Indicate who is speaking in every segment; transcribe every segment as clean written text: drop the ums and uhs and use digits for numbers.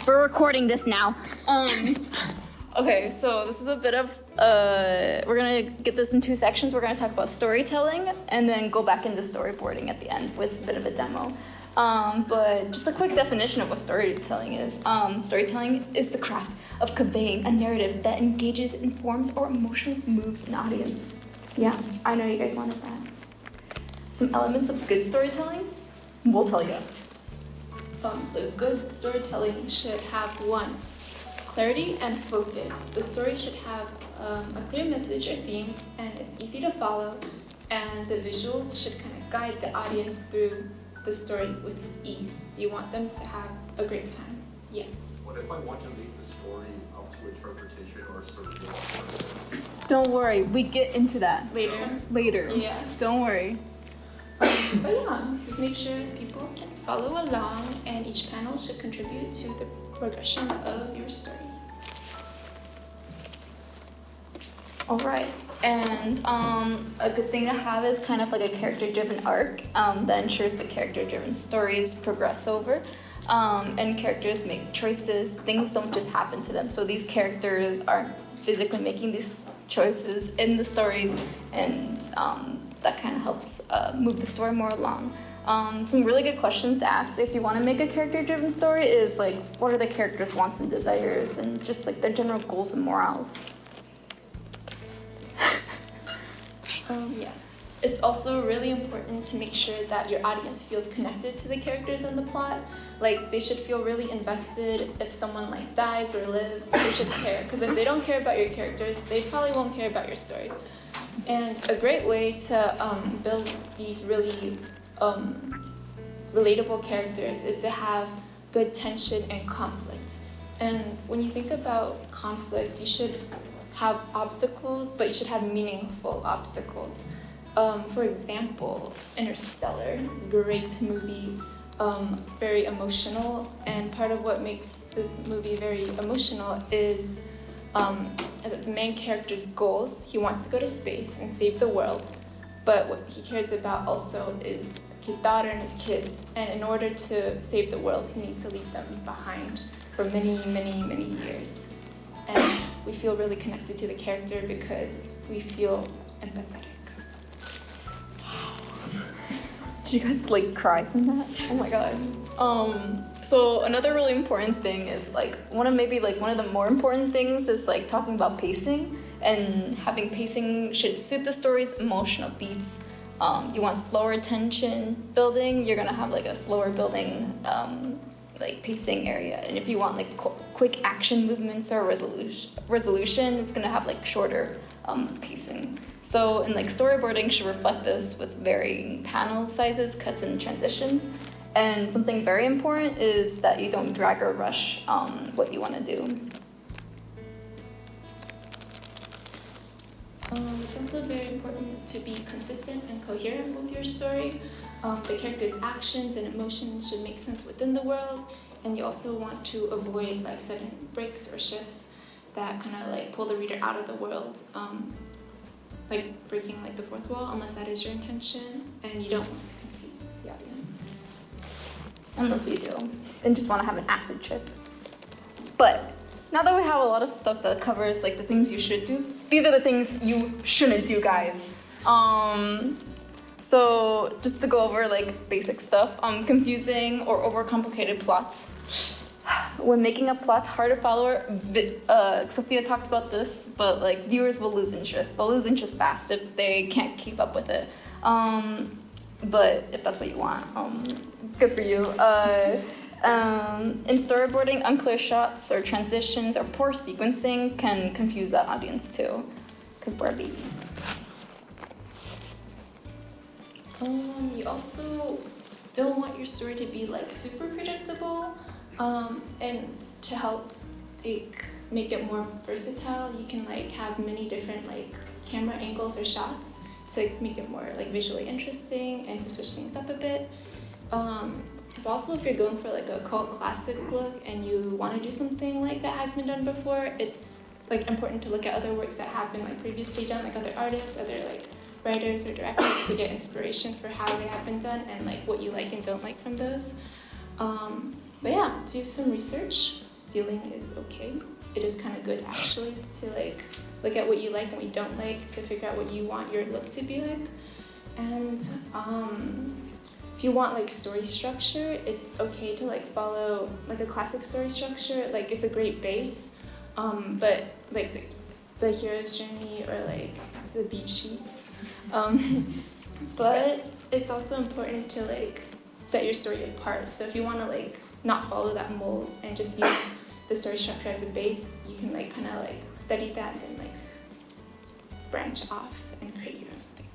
Speaker 1: We're recording this now. Okay, so this is a bit of, we're gonna get this in two sections. We're gonna talk about storytelling and then go back into storyboarding at the end with a bit of a demo. But just a quick definition of what storytelling is. Storytelling is the craft of conveying a narrative that engages, informs, or emotionally moves an audience. Yeah, I know you guys wanted that. Some elements of good storytelling, we'll tell you.
Speaker 2: So good storytelling should have one, clarity and focus. The story should have a clear message or theme, and it's easy to follow, and the visuals should kind of guide the audience through the story with ease. You want them to have a great time. Yeah.
Speaker 3: What if I want to leave the story up to interpretation or surreal?
Speaker 1: Don't worry, we get into that later.
Speaker 2: Yeah.
Speaker 1: Don't worry.
Speaker 2: But yeah, just make sure people can follow along, and each panel should contribute to the progression of your story.
Speaker 1: All right, and a good thing to have is kind of like a character-driven arc that ensures the character-driven stories progress over, and characters make choices. Things don't just happen to them, so these characters aren't physically making these choices in the stories, and that kind of helps move the story more along. Some really good questions to ask if you want to make a character-driven story is like, what are the characters' wants and desires, and just like their general goals and morals.
Speaker 2: Yes. It's also really important to make sure that your audience feels connected to the characters in the plot. Like, they should feel really invested. If someone like dies or lives, they should care. Because if they don't care about your characters, they probably won't care about your story. And a great way to build these really relatable characters is to have good tension and conflict. And when you think about conflict, you should have obstacles, but you should have meaningful obstacles. For example, Interstellar, great movie, very emotional, and part of what makes the movie very emotional is the main character's goals. He wants to go to space and save the world, but what he cares about also is his daughter and his kids, and in order to save the world, he needs to leave them behind for many, many, many years. And we feel really connected to the character because we feel empathetic.
Speaker 1: Did you guys like cry from that? Oh my god. So another really important thing is like one of the more important things is like talking about pacing, and having pacing should suit the story's emotional beats. You want slower tension building, you're gonna have like a slower building like pacing area, and if you want like quick action movements or resolution, it's gonna have like shorter pacing. So in like storyboarding should reflect this with varying panel sizes, cuts, and transitions. And something very important is that you don't drag or rush what you want to do.
Speaker 2: It's also very important to be consistent and coherent with your story. The character's actions and emotions should make sense within the world, and you also want to avoid like sudden breaks or shifts that kind of like pull the reader out of the world, like breaking like the fourth wall, unless that is your intention, and you don't want to confuse the audience.
Speaker 1: Unless you do, and just want to have an acid trip. But now that we have a lot of stuff that covers like the things you should do, these are the things you shouldn't do, guys. So just to go over like basic stuff, confusing or overcomplicated plots. When making a plot hard to follow, Sophia talked about this, but like viewers will lose interest. They'll lose interest fast if they can't keep up with it. But if that's what you want, good for you. In storyboarding, unclear shots or transitions or poor sequencing can confuse the audience too, because we're babies.
Speaker 2: You also don't want your story to be like super predictable, and to help like make it more versatile, you can like have many different like camera angles or shots to make it more like visually interesting and to switch things up a bit. But also if you're going for like a cult classic look and you want to do something like that has been done before, it's like important to look at other works that have been like previously done, like other artists, other like writers or directors, to get inspiration for how they have been done and like what you like and don't like from those. But yeah, do some research. Stealing is okay. It is kind of good actually to like look at what you like and what you don't like to figure out what you want your look to be like. And if you want like story structure, it's okay to like follow like a classic story structure. Like it's a great base, but like the hero's journey or like the beat sheets. But it's also important to like set your story apart. So if you want to like not follow that mold and just use the story structure as a base, you can like kind of like study that and then like branch off and create your own thing.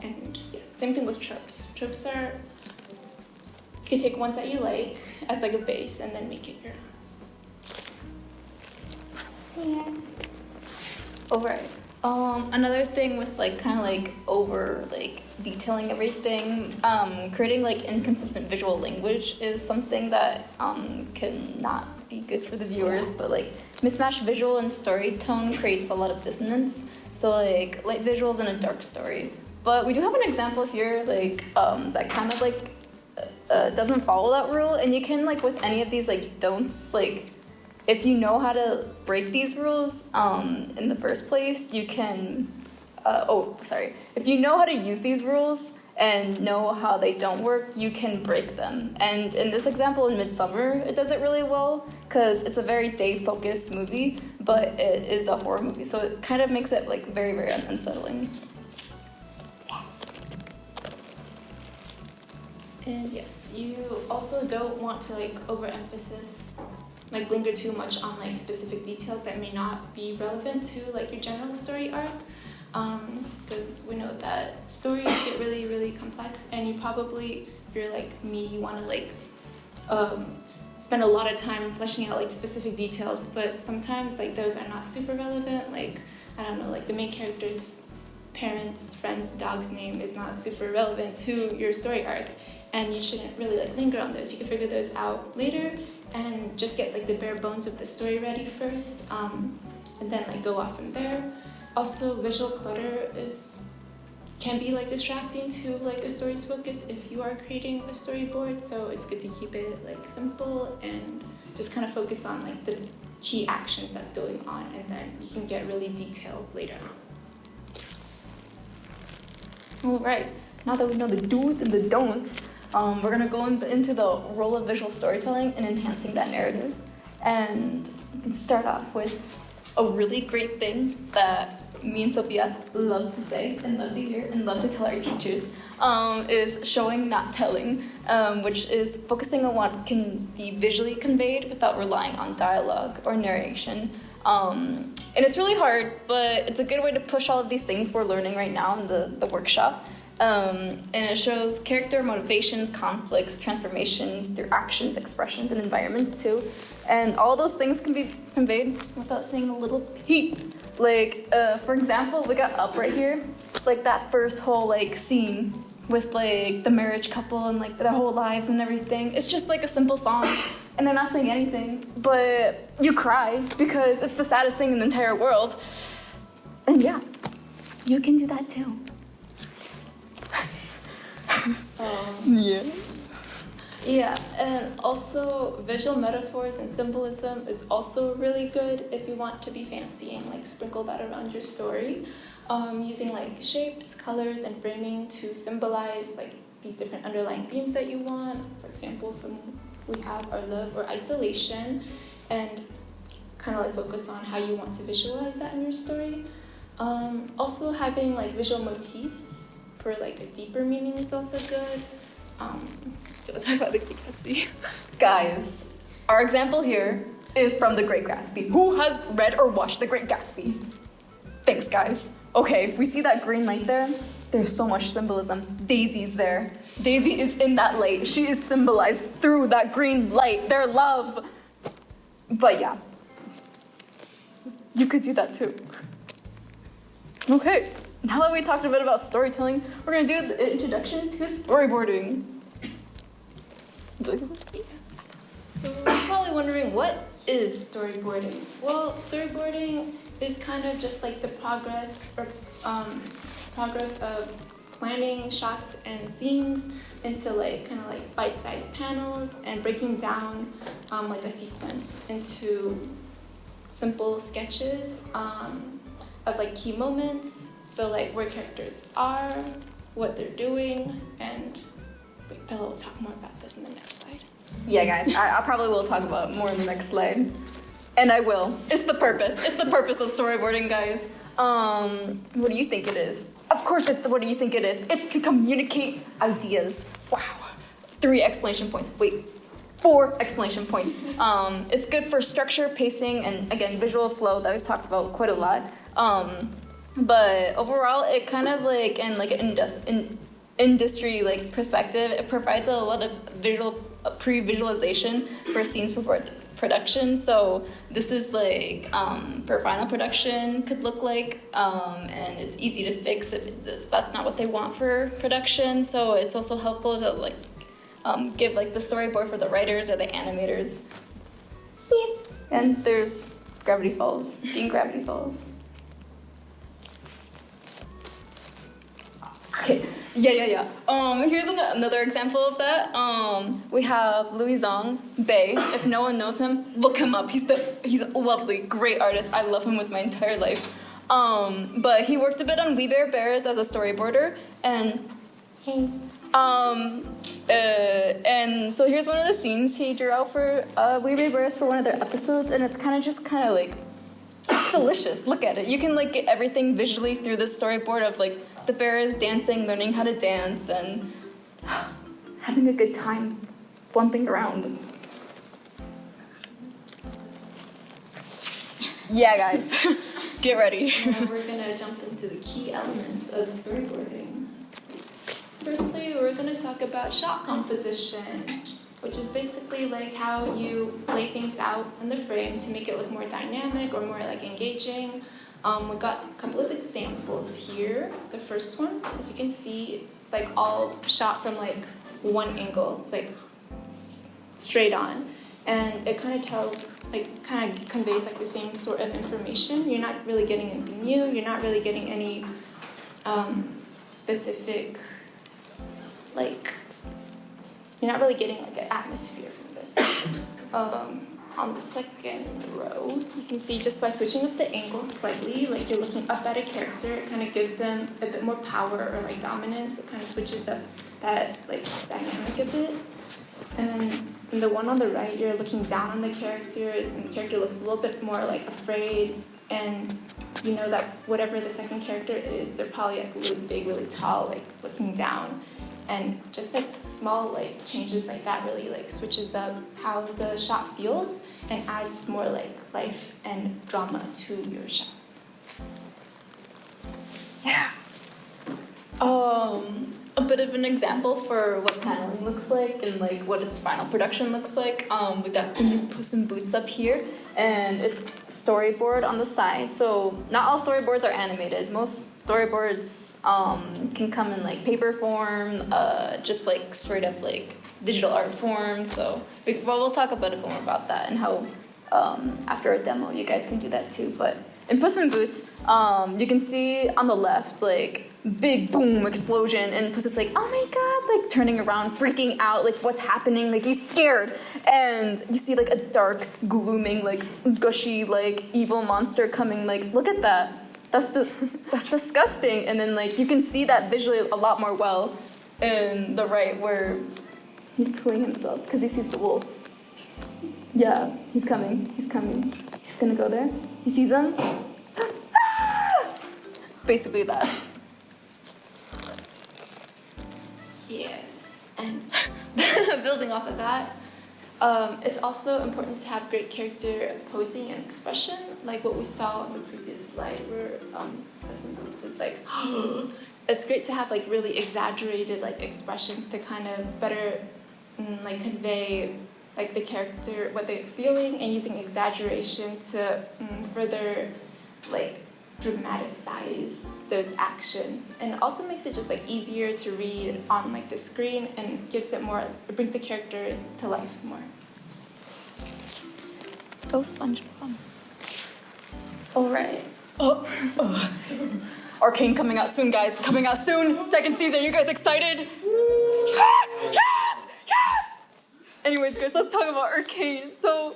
Speaker 2: And yes, same thing with tropes. Tropes are, you can take ones that you like as like a base and then make it your own.
Speaker 1: Yes. Alright. Another thing with like kind of like over like detailing everything, creating like inconsistent visual language is something that can not be good for the viewers, but like mismatched visual and story tone creates a lot of dissonance. So like light visuals in a dark story. But we do have an example here like that kind of like doesn't follow that rule, and you can like with any of these like don'ts, like if you know how to break these rules in the first place, you can, if you know how to use these rules and know how they don't work, you can break them. And in this example in Midsummer, it does it really well because it's a very day-focused movie, but it is a horror movie, so it kind of makes it like very, very unsettling.
Speaker 2: And yes, you also don't want to like overemphasis, like linger too much on like specific details that may not be relevant to like your general story arc, because we know that stories get really, really complex, and you probably, if you're like me, you want to like spend a lot of time fleshing out like specific details, but sometimes like those are not super relevant. Like I don't know, like the main character's parents, friends, dog's name is not super relevant to your story arc, and you shouldn't really like linger on those. You can figure those out later and just get like the bare bones of the story ready first, and then like go off from there. Also, visual clutter can be like distracting to like a story's focus if you are creating a storyboard, so it's good to keep it like simple and just kind of focus on like the key actions that's going on, and then you can get really detailed later.
Speaker 1: All right, now that we know the do's and the don'ts, we're gonna go into the role of visual storytelling and enhancing that narrative. And start off with a really great thing that me and Sophia love to say and love to hear and love to tell our teachers, is showing, not telling, which is focusing on what can be visually conveyed without relying on dialogue or narration. And it's really hard, but it's a good way to push all of these things we're learning right now in the workshop. And it shows character motivations, conflicts, transformations through actions, expressions, and environments too. And all those things can be conveyed without saying a little peep. Like, for example, we got Up right here, like that first whole like scene with like the marriage couple and like their whole lives and everything. It's just like a simple song, and they're not saying anything, but you cry because it's the saddest thing in the entire world. And yeah, you can do that too.
Speaker 2: Yeah, and also visual metaphors and symbolism is also really good if you want to be fancy and like sprinkle that around your story, using like shapes, colors, and framing to symbolize like these different underlying themes that you want. For example, we have our love or isolation, and kind of like focus on how you want to visualize that in your story. Also having like visual motifs for like a deeper meaning is also good. Let's talk about the Great Gatsby.
Speaker 1: Guys, our example here is from The Great Gatsby. Who has read or watched The Great Gatsby? Thanks, guys. Okay, we see that green light there. There's so much symbolism. Daisy's there. Daisy is in that light. She is symbolized through that green light, their love. But yeah, you could do that too. Okay, now that we talked a bit about storytelling, we're gonna do the introduction to storyboarding.
Speaker 2: So you're probably wondering, what is storyboarding? Well, storyboarding is kind of just like the progress of planning shots and scenes into like kind of like bite-sized panels and breaking down like a sequence into simple sketches of like key moments. So like where characters are, what they're doing, and wait, Bella will talk more about this in the next slide.
Speaker 1: Yeah, guys, I probably will talk about it more in the next slide. And I will. It's the purpose. It's the purpose of storyboarding, guys. What do you think it is? Of course it's the what do you think it is? It's to communicate ideas. Wow. 3 exclamation points. Wait. 4 exclamation points. It's good for structure, pacing, and again, visual flow that we've talked about quite a lot. But overall, it kind of like in like an industry like perspective, it provides a lot of pre-visualization for scenes before production. So this is like for final production could look like, and it's easy to fix if that's not what they want for production. So it's also helpful to like give like the storyboard for the writers or the animators. Yes. And there's Gravity Falls, being Gravity Falls. Okay. Yeah. Here's another example of that. We have Louis Zong, Bay. If no one knows him, look him up. He's a lovely, great artist. I love him with my entire life. But he worked a bit on We Bare Bears as a storyboarder, and so here's one of the scenes he drew out for We Bare Bears for one of their episodes, and it's kind of like, it's delicious. Look at it. You can like get everything visually through this storyboard of like the bears dancing, learning how to dance, and having a good time bumping around. Yeah, guys, get ready.
Speaker 2: Now we're gonna jump into the key elements of storyboarding. Firstly, we're gonna talk about shot composition, which is basically like how you lay things out in the frame to make it look more dynamic or more like engaging. We got a couple of examples here. The first one, as you can see, it's like all shot from like one angle. It's like straight on. And it kind of conveys like the same sort of information. You're not really getting anything new. You're not really getting any specific, like, you're not really getting like an atmosphere from this. On the second row, you can see just by switching up the angle slightly, like you're looking up at a character, it kind of gives them a bit more power or like dominance. It kind of switches up that like dynamic a bit. And in the one on the right, you're looking down on the character, and the character looks a little bit more like afraid, and you know that whatever the second character is, they're probably like really big, really tall, like looking down. And just like small like changes like that really like switches up how the shot feels and adds more like life and drama to your shots.
Speaker 1: Yeah. A bit of an example for what paneling looks like and like what its final production looks like. We got the new Puss in Boots up here, and it's storyboard on the side. So not all storyboards are animated. Most storyboards can come in like paper form, just like straight up like digital art form. So we'll talk a bit more about that and how after a demo you guys can do that too. But in Puss in Boots, you can see on the left like big boom explosion, and Puss is like, oh my god, like turning around, freaking out, like what's happening, like he's scared. And you see like a dark, glooming, like gushy, like evil monster coming, like look at that. That's disgusting. And then like you can see that visually a lot more well in the right where he's pulling himself because he sees the wolf. Yeah, he's coming. He's gonna go there. He sees him. Basically that.
Speaker 2: Yes, and building off of that, it's also important to have great character posing and expression, like what we saw on the previous slide where it's like, it's great to have like really exaggerated like expressions to kind of better like convey like the character, what they're feeling, and using exaggeration to further like dramatize those actions, and it also makes it just like easier to read on like the screen and gives it more, it brings the characters to life more.
Speaker 1: Go SpongeBob.
Speaker 2: All right.
Speaker 1: Arcane coming out soon, guys. Coming out soon. Second season. You guys excited? Yes! Yes! Anyways, guys, let's talk about Arcane. So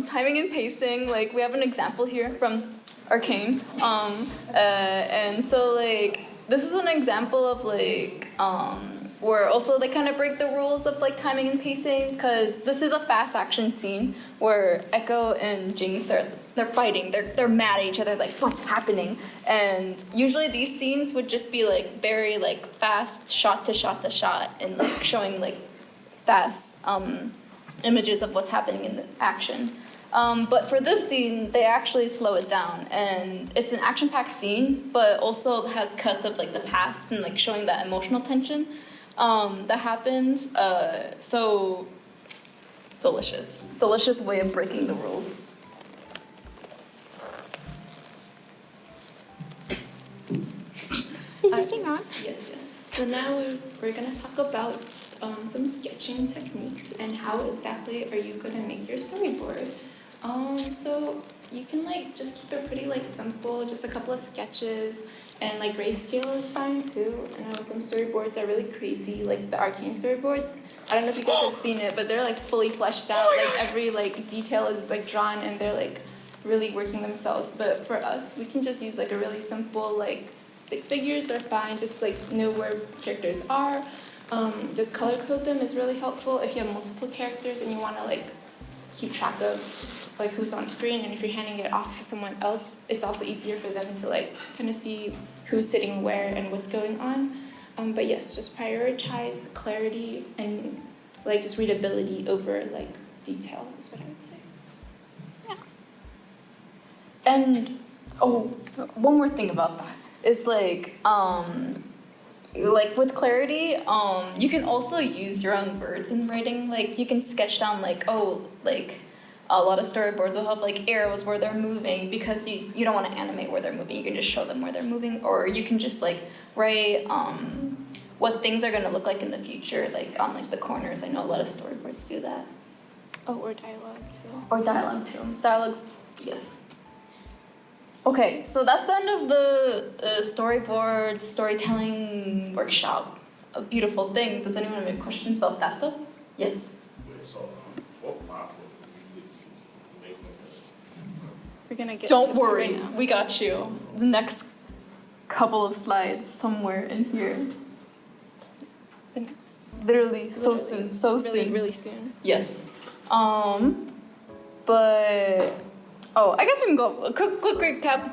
Speaker 1: timing and pacing, like we have an example here from Arcane. And so like this is an example of like where also they kind of break the rules of like timing and pacing, because this is a fast action scene where Echo and Jinx they're fighting, they're mad at each other, like what's happening? And usually these scenes would just be like very like fast shot to shot to shot and like showing like fast images of what's happening in the action. But for this scene, they actually slow it down, and it's an action-packed scene, but also has cuts of like the past and like showing that emotional tension that happens. So delicious way of breaking the rules.
Speaker 2: Is this thing on? Yes. So now we're gonna talk about some sketching techniques and how exactly are you gonna make your storyboard. So you can like just keep it pretty like simple, just a couple of sketches, and like grayscale is fine too. I know some storyboards are really crazy, like the Arcane storyboards. I don't know if you guys have seen it, but they're like fully fleshed out. Like every like detail is like drawn, and they're like really working themselves. But for us, we can just use like a really simple like stick figures are fine. Just like know where characters are. Just color code them is really helpful if you have multiple characters and you want to like keep track of like who's on screen, and if you're handing it off to someone else, it's also easier for them to like kind of see who's sitting where and what's going on. But yes, just prioritize clarity and like just readability over like detail is what I would say.
Speaker 1: Yeah. And one more thing about that is like with clarity, you can also use your own words in writing. Like you can sketch down like a lot of storyboards will have like arrows where they're moving, because you don't want to animate where they're moving. You can just show them where they're moving, or you can just like write what things are going to look like in the future, like on like the corners. I know a lot of storyboards do that.
Speaker 2: Oh, or dialogue too.
Speaker 1: Or dialogue too. Dialogues, yes. Okay, so that's the end of the storyboard storytelling workshop. A beautiful thing. Does anyone have any questions about that stuff? Yes.
Speaker 3: What platform do you make this?
Speaker 2: We're gonna get.
Speaker 1: Don't worry, we got you. The next couple of slides somewhere in here.
Speaker 2: The next.
Speaker 1: Literally so soon.
Speaker 2: Really soon.
Speaker 1: Yes. But I guess we can go a quick recap.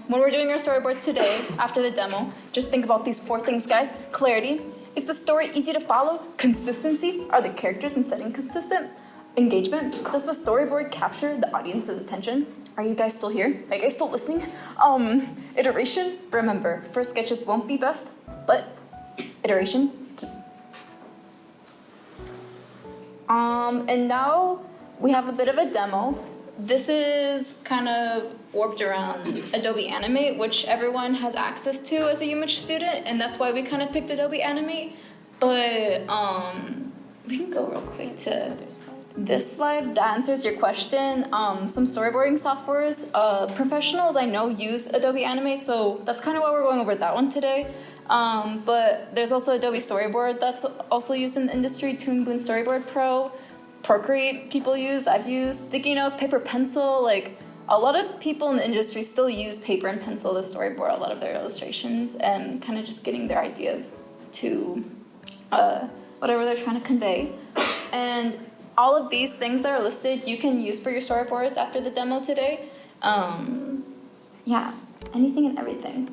Speaker 1: When we're doing our storyboards today, after the demo, just think about these 4 things, guys. Clarity. Is the story easy to follow? Consistency. Are the characters and setting consistent? Engagement. Does the storyboard capture the audience's attention? Are you guys still here? Are you guys still listening? Iteration. Remember, first sketches won't be best, but iteration is key. And now we have a bit of a demo. This is kind of warped around Adobe Animate, which everyone has access to as a UMich student, and that's why we kind of picked Adobe Animate. But we can go real quick to this slide that answers your question. Some storyboarding softwares, professionals I know use Adobe Animate, so that's kind of why we're going over that one today. But there's also Adobe Storyboard that's also used in the industry, Toon Boom Storyboard Pro, Procreate people use, I've used, sticky notes, paper, pencil. Like a lot of people in the industry still use paper and pencil to storyboard a lot of their illustrations, and kind of just getting their ideas to whatever they're trying to convey. And all of these things that are listed you can use for your storyboards after the demo today. Yeah, anything and everything.